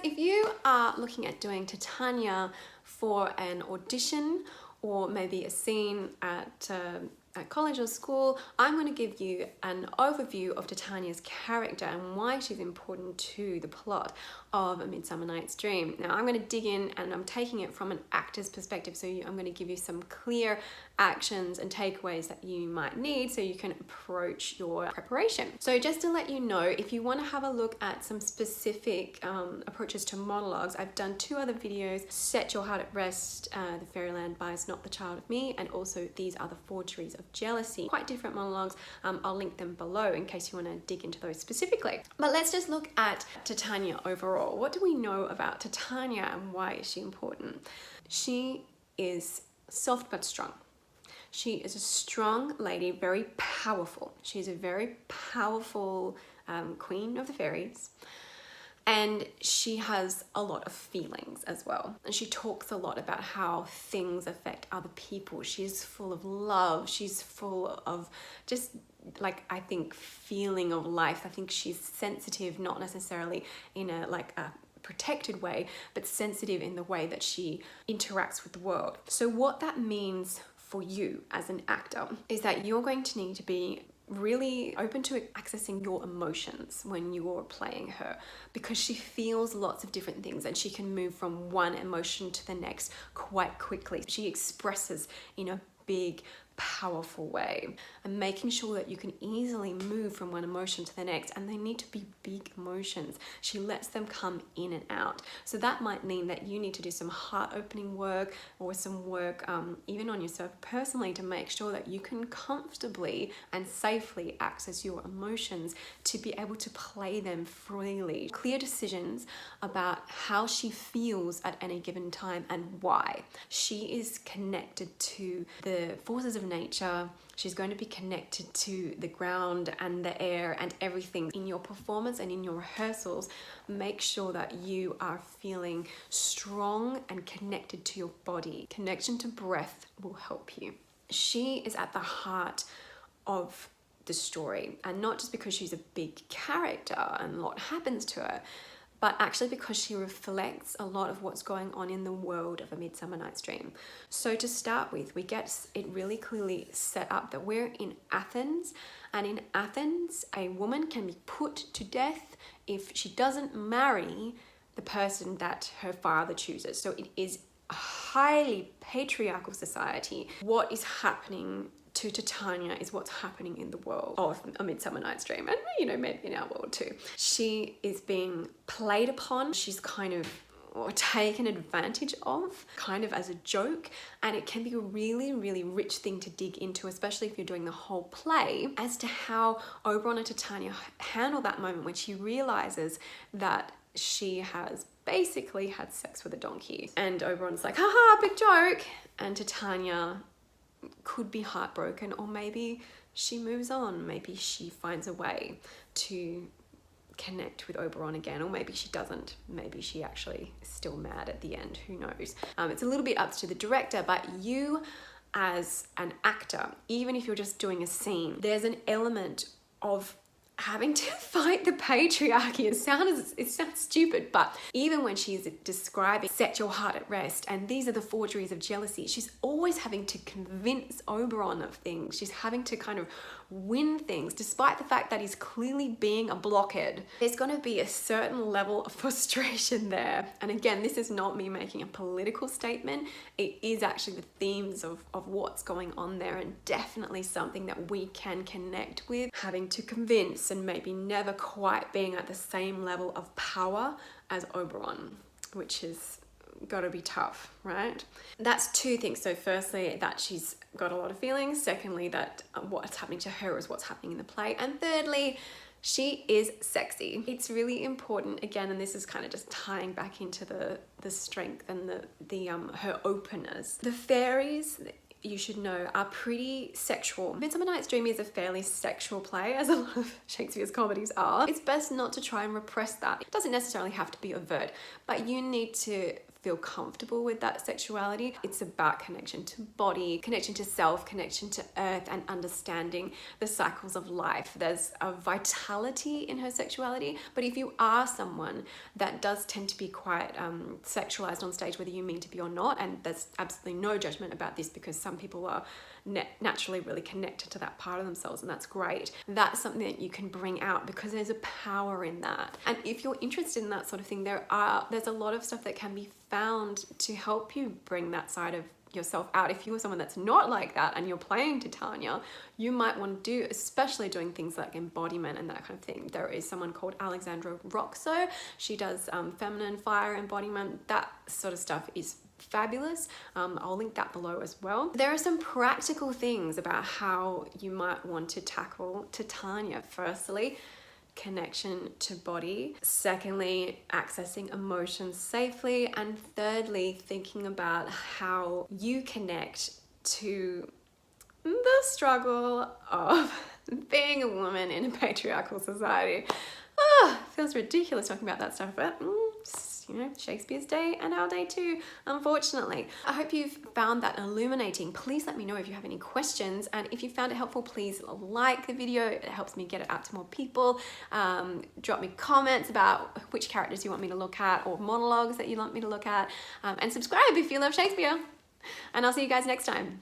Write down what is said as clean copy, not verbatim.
if you are looking at doing Titania for an audition or maybe a scene at college or school, I'm going to give you an overview of Titania's character and why she's important to the plot of A Midsummer Night's Dream. Now I'm going to dig in and I'm taking it from an actor's perspective, so I'm going to give you some clear actions and takeaways that you might need so you can approach your preparation. So just to let you know, if you want to have a look at some specific approaches to monologues, I've done 2 other videos: Set Your Heart at Rest, The Fairyland Buys Not the Child of Me, and also These Are the Forgeries of Jealousy. Quite different monologues. I'll link them below in case you want to dig into those specifically. But let's just look at Titania overall. What do we know about Titania and why is she important? She is soft but strong. She is a strong lady, very powerful. She's a very powerful queen of the fairies. And she has a lot of feelings as well. And she talks a lot about how things affect other people. She's full of love. She's full of just, like, I think, feeling of life. I think she's sensitive, not necessarily in a protected way, but sensitive in the way that she interacts with the world. So what that means for you as an actor is that you're going to need to be really open to accessing your emotions when you're playing her, because she feels lots of different things and she can move from one emotion to the next quite quickly. She expresses in a big, powerful way, and making sure that you can easily move from one emotion to the next, and they need to be big emotions. She lets them come in and out. So that might mean that you need to do some heart opening work or some work even on yourself personally to make sure that you can comfortably and safely access your emotions to be able to play them freely. Clear decisions about how she feels at any given time and why. She is connected to the forces of nature. She's going to be connected to the ground and the air and everything. In your performance and in your rehearsals, make sure that you are feeling strong and connected to your body. Connection to breath will help you. She is at the heart of the story, and not just because she's a big character and a lot happens to her, but actually because she reflects a lot of what's going on in the world of A Midsummer Night's Dream. So to start with, we get it really clearly set up that we're in Athens, and in Athens, a woman can be put to death if she doesn't marry the person that her father chooses. So it is a highly patriarchal society. What is happening to Titania is what's happening in the world of A Midsummer Night's Dream, and maybe in our world too. She is being played upon. She's kind of taken advantage of, kind of as a joke, and it can be a really, really rich thing to dig into, especially if you're doing the whole play, as to how Oberon and Titania handle that moment when she realizes that she has basically had sex with a donkey. And Oberon's like, haha, big joke. And Titania could be heartbroken, or maybe she moves on. Maybe she finds a way to connect with Oberon again, or maybe she doesn't. Maybe she actually is still mad at the end. Who knows? It's a little bit up to the director, but you as an actor, even if you're just doing a scene, there's an element of having to fight the patriarchy. It sounds stupid, but even when she's describing Set Your Heart at Rest and These Are the Forgeries of Jealousy, she's always having to convince Oberon of things. She's having to kind of win things despite the fact that he's clearly being a blockhead. There's going to be a certain level of frustration there. And again, this is not me making a political statement. It is actually the themes of what's going on there, and definitely something that we can connect with, having to convince and maybe never quite being at the same level of power as Oberon, which is gotta be tough, right? That's 2 things. So firstly, that she's got a lot of feelings. Secondly, that what's happening to her is what's happening in the play. And thirdly, she is sexy. It's really important, again, and this is kind of just tying back into the strength and the her openness. The fairies, you should know, are pretty sexual. Midsummer Night's Dream is a fairly sexual play, as a lot of Shakespeare's comedies are. It's best not to try and repress that. It doesn't necessarily have to be overt, but you need to feel comfortable with that sexuality. It's about connection to body, connection to self, connection to earth, and understanding the cycles of life. There's a vitality in her sexuality, but if you are someone that does tend to be quite sexualized on stage, whether you mean to be or not, and there's absolutely no judgment about this because some people are naturally really connected to that part of themselves, and that's great. That's something that you can bring out because there's a power in that. And if you're interested in that sort of thing, there's a lot of stuff that can be found to help you bring that side of yourself out. If you're someone that's not like that and you're playing Titania, you might want to do, especially doing things like embodiment and that kind of thing. There is someone called Alexandra Roxo. She does feminine fire embodiment. That sort of stuff is fabulous. I'll link that below as well. There are some practical things about how you might want to tackle Titania. Firstly, connection to body. Secondly, accessing emotions safely. And thirdly, thinking about how you connect to the struggle of being a woman in a patriarchal society. Feels ridiculous talking about that stuff, but you know, Shakespeare's day and our day too, unfortunately. I hope you've found that illuminating. Please let me know if you have any questions, and if you found it helpful, please like the video. It helps me get it out to more people. Drop me comments about which characters you want me to look at or monologues that you want me to look at, and subscribe if you love Shakespeare. And I'll see you guys next time.